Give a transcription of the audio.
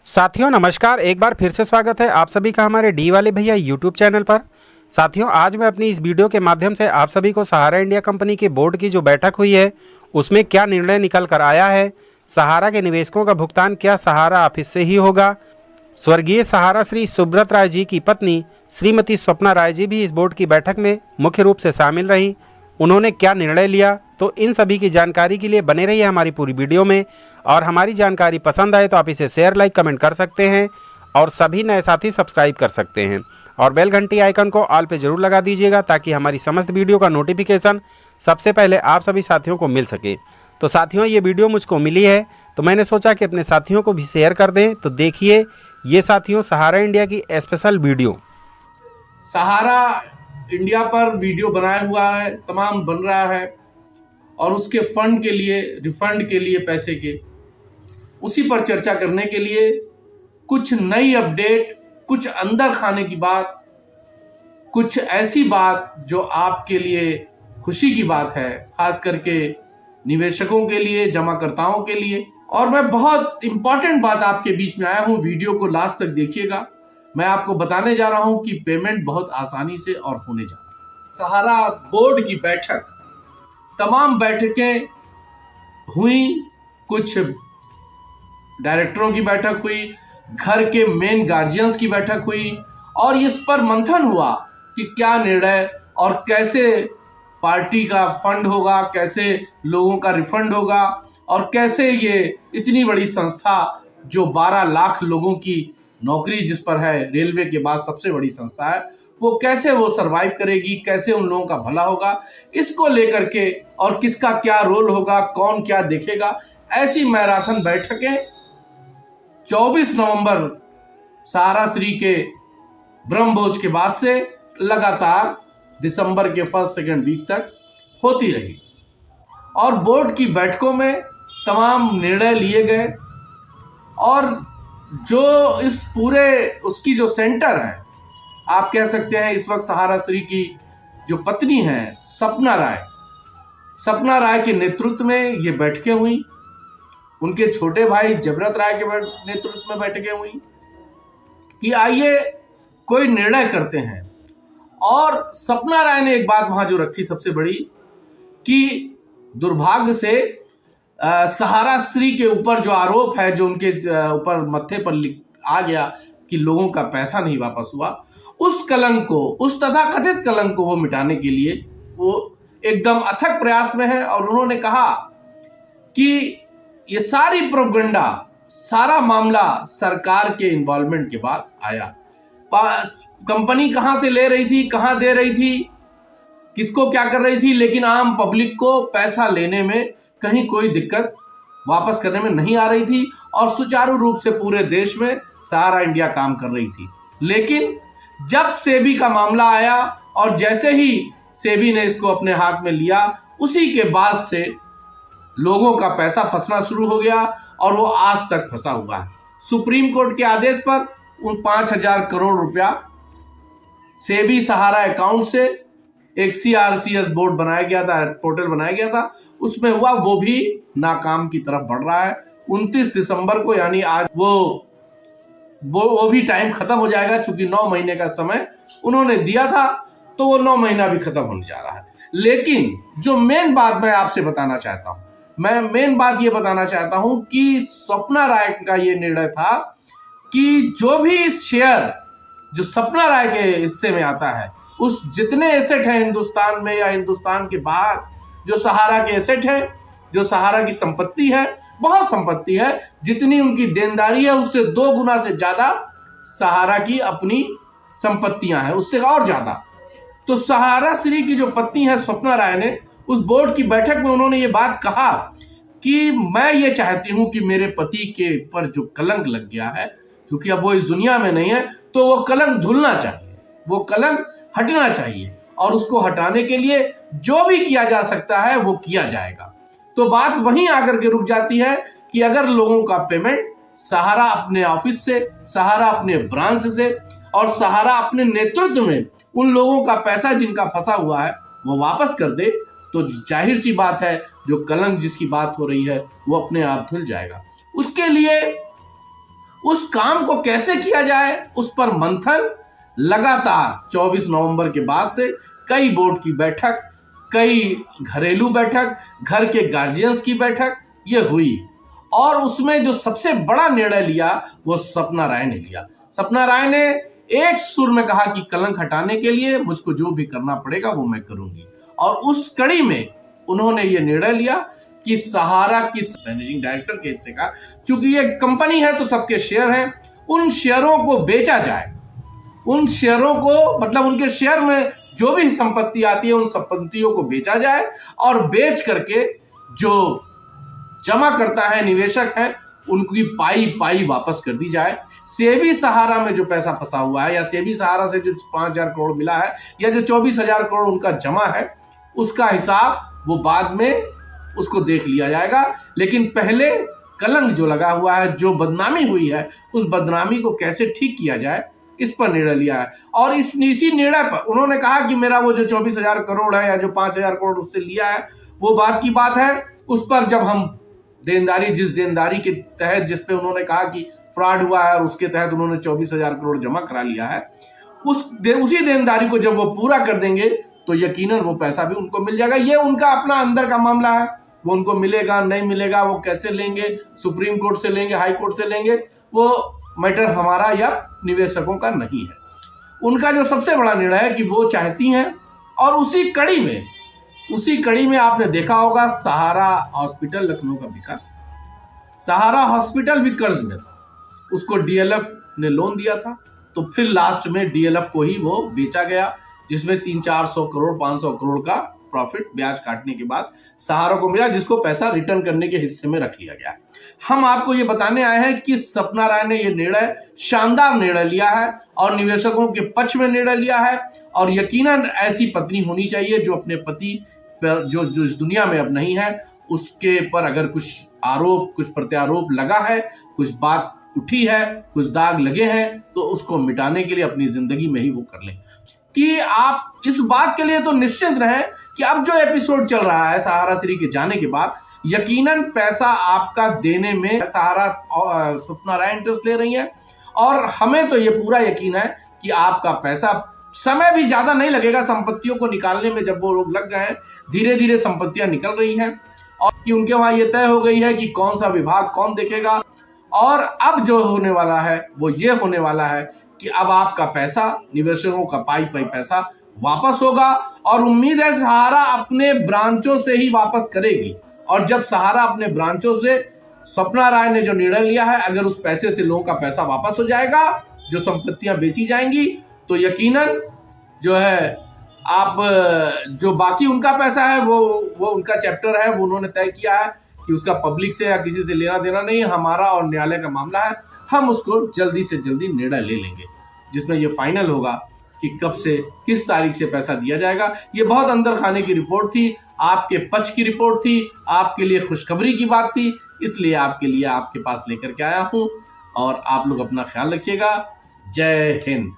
साथियों नमस्कार, एक बार फिर से स्वागत है आप सभी का हमारे डी वाले भैया यूट्यूब चैनल पर। साथियों आज मैं अपनी इस वीडियो के माध्यम से आप सभी को सहारा इंडिया कंपनी के बोर्ड की जो बैठक हुई है उसमें क्या निर्णय निकल कर आया है, सहारा के निवेशकों का भुगतान क्या सहारा ऑफिस से ही होगा, स्वर्गीय सहारा श्री सुब्रत राय जी की पत्नी श्रीमती स्वप्ना राय जी भी इस बोर्ड की बैठक में मुख्य रूप से शामिल रही, उन्होंने क्या निर्णय लिया। तो इन सभी की जानकारी के लिए बने रहिए हमारी पूरी वीडियो में। और हमारी जानकारी पसंद आए तो आप इसे शेयर लाइक कमेंट कर सकते हैं और सभी नए साथी सब्सक्राइब कर सकते हैं और बेल घंटी आइकन को ऑल पे जरूर लगा दीजिएगा ताकि हमारी समस्त वीडियो का नोटिफिकेशन सबसे पहले आप सभी साथियों को मिल सके। तो साथियों ये वीडियो मुझको मिली है तो मैंने सोचा कि अपने साथियों को भी शेयर कर दें। तो देखिए ये साथियों सहारा इंडिया की स्पेशल वीडियो। सहारा इंडिया पर वीडियो बनाया हुआ है, तमाम बन रहा है और उसके फंड के लिए, रिफंड के लिए पैसे के, उसी पर चर्चा करने के लिए कुछ नई अपडेट, कुछ अंदर खाने की बात, कुछ ऐसी बात जो आपके लिए खुशी की बात है, खास करके निवेशकों के लिए, जमाकर्ताओं के लिए। और मैं बहुत इंपॉर्टेंट बात आपके बीच में आया हूं, वीडियो को लास्ट तक देखिएगा। मैं आपको बताने जा रहा हूं कि पेमेंट बहुत आसानी से और होने जा रहा है। सहारा बोर्ड की बैठक, तमाम बैठकें हुई, कुछ डायरेक्टरों की बैठक हुई, घर के मेन गार्जियंस की बैठक हुई और इस पर मंथन हुआ कि क्या निर्णय और कैसे पार्टी का फंड होगा, कैसे लोगों का रिफंड होगा और कैसे ये इतनी बड़ी संस्था जो 12 लाख लोगों की नौकरी जिस पर है, रेलवे के बाद सबसे बड़ी संस्था है, वो कैसे वो सरवाइव करेगी, कैसे उन लोगों का भला होगा, इसको लेकर के और किसका क्या रोल होगा, कौन क्या देखेगा, ऐसी मैराथन बैठकें 24 नवंबर सहारा श्री के ब्रह्मभोज के बाद से लगातार दिसंबर के फर्स्ट सेकंड वीक तक होती रही और बोर्ड की बैठकों में तमाम निर्णय लिए गए। और जो इस पूरे उसकी जो सेंटर है, आप कह सकते हैं इस वक्त सहारा श्री की जो पत्नी है सपना राय के नेतृत्व में ये बैठकें हुई, उनके छोटे भाई जबरत राय के नेतृत्व में बैठकें हुई कि आइए कोई निर्णय करते हैं। और सपना राय ने एक बात वहां जो रखी सबसे बड़ी कि दुर्भाग्य से सहारा श्री के ऊपर जो आरोप है, जो उनके ऊपर मत्थे पर आ गया कि लोगों का पैसा नहीं वापस हुआ, उस कलंक को, उस तथाकथित कलंक को वो मिटाने के लिए वो एकदम अथक प्रयास में है। और उन्होंने कहा कि ये सारी प्रोपेगेंडा, सारा मामला सरकार के इन्वॉल्वमेंट के बाद आया। कंपनी कहां से ले रही थी, कहां दे रही थी, किसको क्या कर रही थी, लेकिन आम पब्लिक को पैसा लेने में कहीं कोई दिक्कत वापस करने में नहीं आ रही थी और सुचारू रूप से पूरे देश में सहारा इंडिया काम कर रही थी। लेकिन जब सेबी का मामला आया और जैसे ही सेबी ने इसको अपने हाथ में लिया, उसी के बाद से लोगों का पैसा फंसना शुरू हो गया और वो आज तक फंसा हुआ है। सुप्रीम कोर्ट के आदेश पर उन 5,000 करोड़ रुपया सेबी सहारा अकाउंट से एक CRCS बोर्ड बनाया गया था, पोर्टल बनाया गया था, उसमें हुआ, वो भी नाकाम की तरफ बढ़ रहा है। 29 दिसंबर को यानी आज वो भी टाइम खत्म हो जाएगा, चूंकि 9 महीने का समय उन्होंने दिया था, तो वो 9 महीना भी खत्म होने जा रहा है। लेकिन जो मेन बात मैं आपसे बताना चाहता हूं, मैं मेन बात ये बताना चाहता हूं कि स्वप्ना राय का ये निर्णय था कि जो भी शेयर जो सपना राय के हिस्से में आता है, उस जितने एसेट हैं हिंदुस्तान में या हिंदुस्तान के बाहर, जो सहारा के एसेट हैं, जो सहारा की संपत्ति है, बहुत संपत्ति है, जितनी उनकी देनदारी है उससे 2 गुना से ज्यादा सहारा की अपनी संपत्तियां हैं, उससे और ज्यादा। तो सहारा श्री की जो पत्नी है स्वप्ना राय ने उस बोर्ड की बैठक में उन्होंने ये बात कहा कि मैं ये चाहती हूं कि मेरे पति के ऊपर जो कलंक लग गया है, क्योंकि अब वो इस दुनिया में नहीं है, तो वो कलंक धुलना चाहिए, वो कलंक हटना चाहिए और उसको हटाने के लिए जो भी किया जा सकता है वो किया जाएगा। तो बात वहीं आकर के रुक जाती है कि अगर लोगों का पेमेंट सहारा अपने ऑफिस से, सहारा अपने ब्रांच से और सहारा अपने नेतृत्व में उन लोगों का पैसा जिनका फंसा हुआ है वो वापस कर दे, तो जाहिर सी बात है जो कलंक जिसकी बात हो रही है वो अपने आप धुल जाएगा। उसके लिए उस काम को कैसे किया जाए उस पर मंथन लगातार 24 नवंबर के बाद से कई बोर्ड की बैठक, कई घरेलू बैठक, घर के गार्जियंस की बैठक ये हुई और उसमें जो सबसे बड़ा निर्णय लिया वो सपना राय ने लिया। सपना राय ने एक सुर में कहा कि कलंक हटाने के लिए मुझको जो भी करना पड़ेगा वो मैं करूंगी और उस कड़ी में उन्होंने ये निर्णय लिया कि सहारा की मैनेजिंग डायरेक्टर के हिस्से का, चूंकि ये कंपनी है तो सबके शेयर हैं, उन शेयरों को बेचा जाए। उन शेयरों को मतलब उनके शेयर में जो भी संपत्ति आती है उन संपत्तियों को बेचा जाए और बेच करके जो जमा करता है निवेशक है उनकी पाई पाई वापस कर दी जाए। सेबी सहारा में जो पैसा फंसा हुआ है या सेबी सहारा से जो 5,000 करोड़ मिला है या जो 24,000 करोड़ उनका जमा है उसका हिसाब वो बाद में उसको देख लिया जाएगा, लेकिन पहले कलंक जो लगा हुआ है, जो बदनामी हुई है, उस बदनामी को कैसे ठीक किया जाए इस पर निर्णय लिया है। और इसी निर्णय पर उन्होंने कहा कि मेरा वो जो 24,000 करोड़ है या जो 5,000 करोड़ उससे लिया है वो बात की बात है, उस पर जब हम देनदारी, जिस देनदारी के तहत जिस पे उन्होंने कहा कि फ्रॉड हुआ है और उसके तहत उन्होंने 24,000 करोड़ जमा करा लिया है, उसी देनदारी को जब वो पूरा कर देंगे तो यकीनन वो पैसा भी उनको मिल जाएगा। ये उनका अपना अंदर का मामला है, वो उनको मिलेगा नहीं मिलेगा, वो कैसे लेंगे, सुप्रीम कोर्ट से लेंगे, हाई कोर्ट से लेंगे, वो मैटर हमारा या निवेशकों का नहीं है। उनका जो सबसे बड़ा निर्णय है कि वो चाहती हैं और उसी कड़ी में आपने देखा होगा सहारा हॉस्पिटल लखनऊ का बिका। सहारा हॉस्पिटल भी कर्ज में था, उसको डीएलएफ ने लोन दिया था, तो फिर लास्ट में डीएलएफ को ही वो बेचा गया, जिसमें 300-400 करोड़ 500 करोड़ का प्रॉफिट ब्याज काटने के बाद सहारा को मिला, जिसको पैसा रिटर्न करने के हिस्से में रख लिया गया। हम आपको ये बताने आए हैं कि सपना राय ने ये निर्णय, शानदार निर्णय लिया है और निवेशकों के पक्ष में निर्णय लिया है और यकीनन ऐसी पत्नी होनी चाहिए जो अपने पति पर जो इस दुनिया में अब नहीं है उसके पर अगर कुछ आरोप, कुछ प्रत्यारोप लगा है, कुछ बात उठी है, कुछ दाग लगे हैं, तो उसको मिटाने के लिए अपनी जिंदगी में ही वो कर लें। कि आप इस बात के लिए तो निश्चिंत रहें कि अब जो एपिसोड चल रहा है सहारा श्री के जाने के बाद, यकीनन पैसा आपका देने में सहारा सपना राय इंटरेस्ट ले रही है और हमें तो ये पूरा यकीन है कि आपका पैसा, समय भी ज्यादा नहीं लगेगा संपत्तियों को निकालने में। जब वो लोग लग गए हैं, धीरे धीरे संपत्तियां निकल रही हैं और कि उनके वहां ये तय हो गई है कि कौन सा विभाग कौन देखेगा। और अब जो होने वाला है वो ये होने वाला है कि अब आपका पैसा, निवेशकों का पाई पैसा वापस होगा और उम्मीद है सहारा अपने ब्रांचों से ही वापस करेगी। और जब सहारा अपने ब्रांचों से, सपना राय ने जो निर्णय लिया है, अगर उस पैसे से लोगों का पैसा वापस हो जाएगा, जो संपत्तियां बेची जाएंगी, तो यकीनन जो है आप जो बाकी उनका पैसा है वो उनका चैप्टर है, वो उन्होंने तय किया है कि उसका पब्लिक से या किसी से लेना देना नहीं, हमारा और न्यायालय का मामला है। हम उसको जल्दी से जल्दी निर्णय ले लेंगे जिसमें ये फाइनल होगा कि कब से किस तारीख से पैसा दिया जाएगा। ये बहुत अंदर खाने की रिपोर्ट थी, आपके पक्ष की रिपोर्ट थी, आपके लिए खुशखबरी की बात थी, इसलिए आपके लिए आपके पास लेकर के आया हूं। और आप लोग अपना ख्याल रखिएगा। जय हिंद।